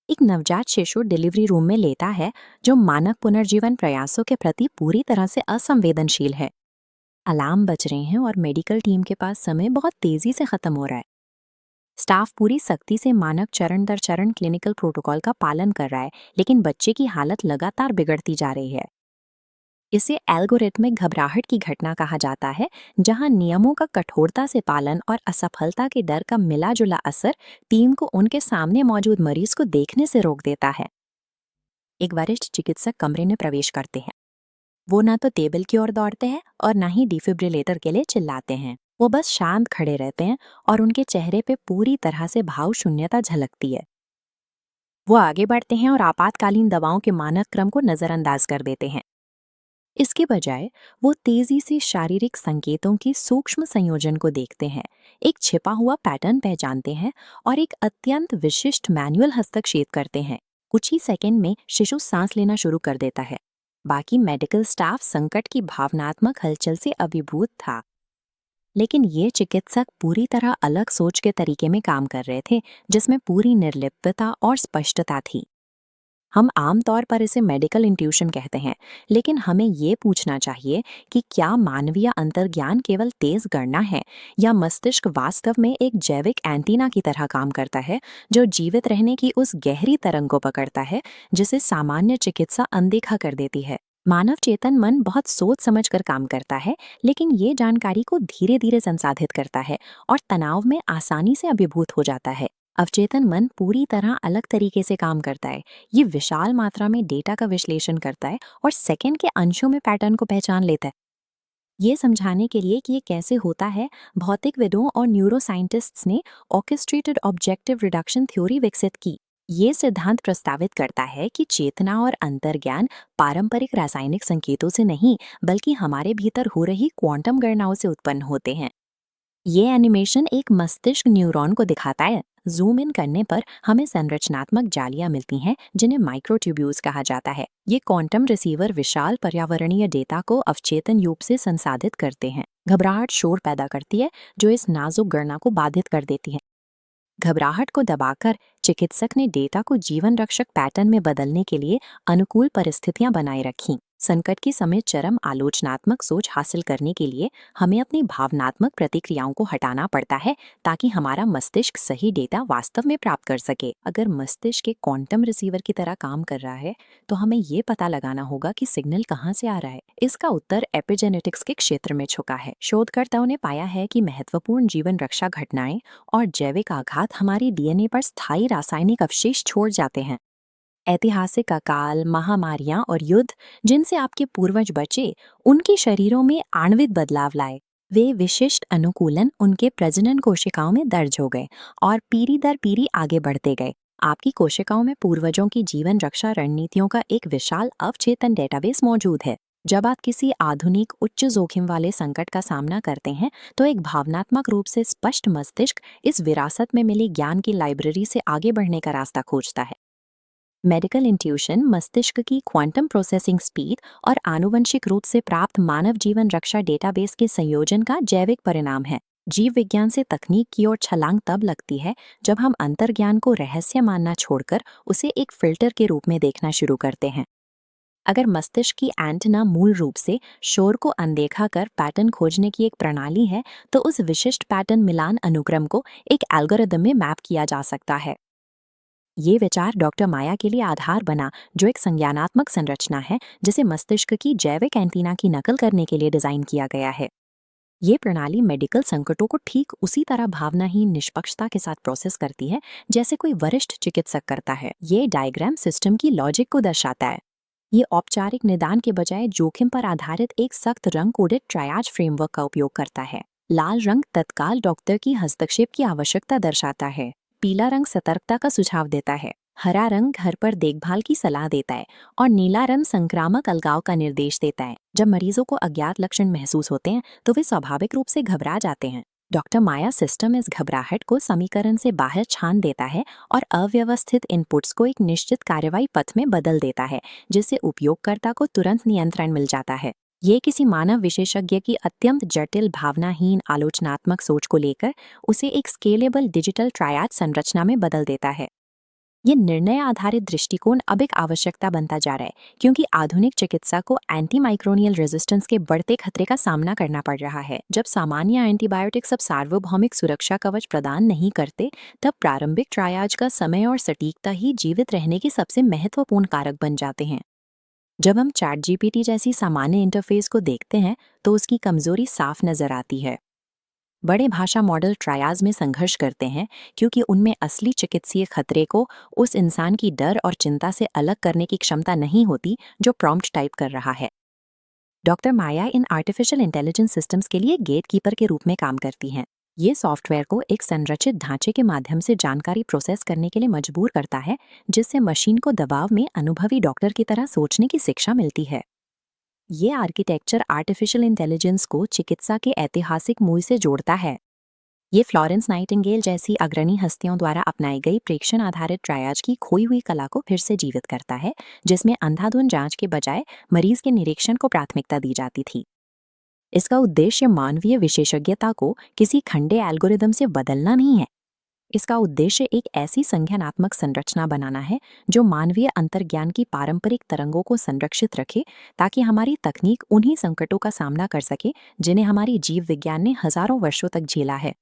एक नवजात शिशु डिलीवरी रूम में लेटा है जो मानव पुनर्जीवन प्रयासों के प्रति पूरी तरह से असंवेदनशील है। अलार्म बज रहे हैं और मेडिकल टीम के पास समय बहुत तेजी से खत्म हो रहा है। स्टाफ पूरी सख्ती से मानव चरण दर चरण क्लिनिकल प्रोटोकॉल का पालन कर रहा है, लेकिन बच्चे की हालत लगातार बिगड़ती जा रही है। इसे एल्गोरिथमिक घबराहट की घटना कहा जाता है, जहां नियमों का कठोरता से पालन और असफलता के डर का मिला जुला असर टीम को उनके सामने मौजूद मरीज को देखने से रोक देता है। एक वरिष्ठ चिकित्सक कमरे में प्रवेश करते हैं। वो ना तो टेबल की ओर दौड़ते हैं और ना ही डिफिब्रिलेटर के लिए चिल्लाते हैं। वो बस शांत खड़े रहते हैं और उनके चेहरे पे पूरी तरह से भाव शून्यता झलकती है। वो आगे बढ़ते हैं और आपातकालीन दवाओं के मानक क्रम को नजरअंदाज कर देते हैं। इसके बजाय वो तेजी से शारीरिक संकेतों के सूक्ष्म संयोजन को देखते हैं, एक छिपा हुआ पैटर्न पहचानते हैं और एक अत्यंत विशिष्ट मैनुअल हस्तक्षेप करते हैं। कुछ ही सेकंड में शिशु सांस लेना शुरू कर देता है। बाकी मेडिकल स्टाफ संकट की भावनात्मक हलचल से अभिभूत था, लेकिन ये चिकित्सक पूरी तरह अलग सोच के तरीके में काम कर रहे थे, जिसमें पूरी निर्लिप्तता और स्पष्टता थी। हम आम तौर पर इसे मेडिकल इंट्यूशन कहते हैं, लेकिन हमें ये पूछना चाहिए कि क्या मानवीय अंतर्ज्ञान केवल तेज गणना है, या मस्तिष्क वास्तव में एक जैविक एंटीना की तरह काम करता है, जो जीवित रहने की उस गहरी तरंग को पकड़ता है जिसे सामान्य चिकित्सा अनदेखा कर देती है। मानव चेतन मन बहुत सोच समझ कर काम करता है, लेकिन ये जानकारी को धीरे धीरे संसाधित करता है और तनाव में आसानी से अभिभूत हो जाता है। अवचेतन मन पूरी तरह अलग तरीके से काम करता है। ये विशाल मात्रा में डेटा का विश्लेषण करता है और सेकंड के अंशों में पैटर्न को पहचान लेता है। ये समझाने के लिए कि ये कैसे होता है, भौतिकविदों और न्यूरोसाइंटिस्ट्स ने ऑर्केस्ट्रेटेड ऑब्जेक्टिव रिडक्शन थ्योरी विकसित की। ये सिद्धांत प्रस्तावित करता है कि चेतना और अंतर्ज्ञान पारंपरिक रासायनिक संकेतों से नहीं, बल्कि हमारे भीतर हो रही क्वांटम गणनाओं से उत्पन्न होते हैं। ये एनिमेशन एक मस्तिष्क न्यूरॉन को दिखाता है। जूम इन करने पर हमें संरचनात्मक जालियां मिलती हैं, जिन्हें माइक्रोट्यूब्यूल्स कहा जाता है। ये क्वांटम रिसीवर विशाल पर्यावरणीय डेटा को अवचेतन रूप से संसाधित करते हैं। घबराहट शोर पैदा करती है, जो इस नाजुक गणना को बाधित कर देती है। घबराहट को दबाकर चिकित्सक ने डेटा को जीवन रक्षक पैटर्न में बदलने के लिए अनुकूल परिस्थितियां बनाए रखीं। संकट के समय चरम आलोचनात्मक सोच हासिल करने के लिए हमें अपनी भावनात्मक प्रतिक्रियाओं को हटाना पड़ता है, ताकि हमारा मस्तिष्क सही डेटा वास्तव में प्राप्त कर सके। अगर मस्तिष्क एक क्वांटम रिसीवर की तरह काम कर रहा है, तो हमें ये पता लगाना होगा कि सिग्नल कहाँ से आ रहा है। इसका उत्तर एपिजेनेटिक्स के क्षेत्र में छुपा है। शोधकर्ताओं ने पाया है कि महत्वपूर्ण जीवन रक्षा घटनाएं और जैविक आघात हमारी डीएनए पर स्थायी रासायनिक अवशेष छोड़ जाते हैं। ऐतिहासिक अकाल, महामारियां और युद्ध जिनसे आपके पूर्वज बचे, उनके शरीरों में आणविक बदलाव लाए। वे विशिष्ट अनुकूलन उनके प्रजनन कोशिकाओं में दर्ज हो गए और पीढ़ी दर पीढ़ी आगे बढ़ते गए। आपकी कोशिकाओं में पूर्वजों की जीवन रक्षा रणनीतियों का एक विशाल अवचेतन डेटाबेस मौजूद है। जब आप किसी आधुनिक उच्च जोखिम वाले संकट का सामना करते हैं, तो एक भावनात्मक रूप से स्पष्ट मस्तिष्क इस विरासत में मिली ज्ञान की लाइब्रेरी से आगे बढ़ने का रास्ता खोजता है। मेडिकल इंट्यूशन मस्तिष्क की क्वांटम प्रोसेसिंग स्पीड और आनुवंशिक रूप से प्राप्त मानव जीवन रक्षा डेटाबेस के संयोजन का जैविक परिणाम है। जीव विज्ञान से तकनीक की ओर छलांग तब लगती है जब हम अंतर्ज्ञान को रहस्य मानना छोड़कर उसे एक फिल्टर के रूप में देखना शुरू करते हैं। अगर मस्तिष्क की एंटेना मूल रूप से शोर को अनदेखा कर पैटर्न खोजने की एक प्रणाली है, तो उस विशिष्ट पैटर्न मिलान अनुक्रम को एक एल्गोरिदम में मैप किया जा सकता है। ये विचार डॉक्टर माया के लिए आधार बना, जो एक संज्ञानात्मक संरचना है जिसे मस्तिष्क की जैविक एंटीना की नकल करने के लिए डिजाइन किया गया है। ये प्रणाली मेडिकल संकटों को ठीक उसी तरह भावनाहीन निष्पक्षता के साथ प्रोसेस करती है जैसे कोई वरिष्ठ चिकित्सक करता है। ये डायग्राम सिस्टम की लॉजिक को दर्शाता है। ये औपचारिक निदान के बजाय जोखिम पर आधारित एक सख्त रंग कोडेड ट्रायाज फ्रेमवर्क का उपयोग करता है। लाल रंग तत्काल डॉक्टर की हस्तक्षेप की आवश्यकता दर्शाता है। पीला रंग सतर्कता का सुझाव देता है। हरा रंग घर पर देखभाल की सलाह देता है और नीला रंग संक्रामक अलगाव का निर्देश देता है। जब मरीजों को अज्ञात लक्षण महसूस होते हैं, तो वे स्वाभाविक रूप से घबरा जाते हैं। डॉक्टर माया सिस्टम इस घबराहट को समीकरण से बाहर छान देता है और अव्यवस्थित इनपुट्स को एक निश्चित कार्रवाई पथ में बदल देता है, जिससे उपयोगकर्ता को तुरंत नियंत्रण मिल जाता है। ये किसी मानव विशेषज्ञ की अत्यंत जटिल भावनाहीन आलोचनात्मक सोच को लेकर उसे एक स्केलेबल डिजिटल ट्रायड संरचना में बदल देता है। ये निर्णय आधारित दृष्टिकोण अब एक आवश्यकता बनता जा रहा है, क्योंकि आधुनिक चिकित्सा को एंटीमाइक्रोनियल रेजिस्टेंस के बढ़ते खतरे का सामना करना पड़ रहा है। जब सामान्य एंटीबायोटिक्स अब सार्वभौमिक सुरक्षा कवच प्रदान नहीं करते, तब प्रारंभिक ट्रायाज का समय और सटीकता ही जीवित रहने के सबसे महत्वपूर्ण कारक बन जाते हैं। जब हम चैट जीपीटी जैसी सामान्य इंटरफेस को देखते हैं, तो उसकी कमजोरी साफ नजर आती है। बड़े भाषा मॉडल ट्रायाज में संघर्ष करते हैं, क्योंकि उनमें असली चिकित्सीय खतरे को उस इंसान की डर और चिंता से अलग करने की क्षमता नहीं होती जो प्रॉम्प्ट टाइप कर रहा है। Doctor Maya in artificial intelligence systems के लिए गेटकीपर के रूप में काम करती हैं। ये सॉफ्टवेयर को एक संरचित ढांचे के माध्यम से जानकारी प्रोसेस करने के लिए मजबूर करता है, जिससे मशीन को दबाव में अनुभवी डॉक्टर की तरह सोचने की शिक्षा मिलती है। ये आर्किटेक्चर आर्टिफिशियल इंटेलिजेंस को चिकित्सा के ऐतिहासिक मूल से जोड़ता है। ये फ्लोरेंस नाइटिंगेल जैसी अग्रणी हस्तियों द्वारा अपनाई गई प्रेक्षण आधारित ट्रायाज की खोई हुई कला को फिर से जीवित करता है, जिसमें अंधाधुंध जांच के बजाय मरीज के निरीक्षण को प्राथमिकता दी जाती थी। इसका उद्देश्य मानवीय विशेषज्ञता को किसी खंडे एल्गोरिदम से बदलना नहीं है। इसका उद्देश्य एक ऐसी संज्ञानात्मक संरचना बनाना है जो मानवीय अंतर्ज्ञान की पारंपरिक तरंगों को संरक्षित रखे, ताकि हमारी तकनीक उन्हीं संकटों का सामना कर सके जिन्हें हमारी जीव विज्ञान ने हजारों वर्षों तक झेला है।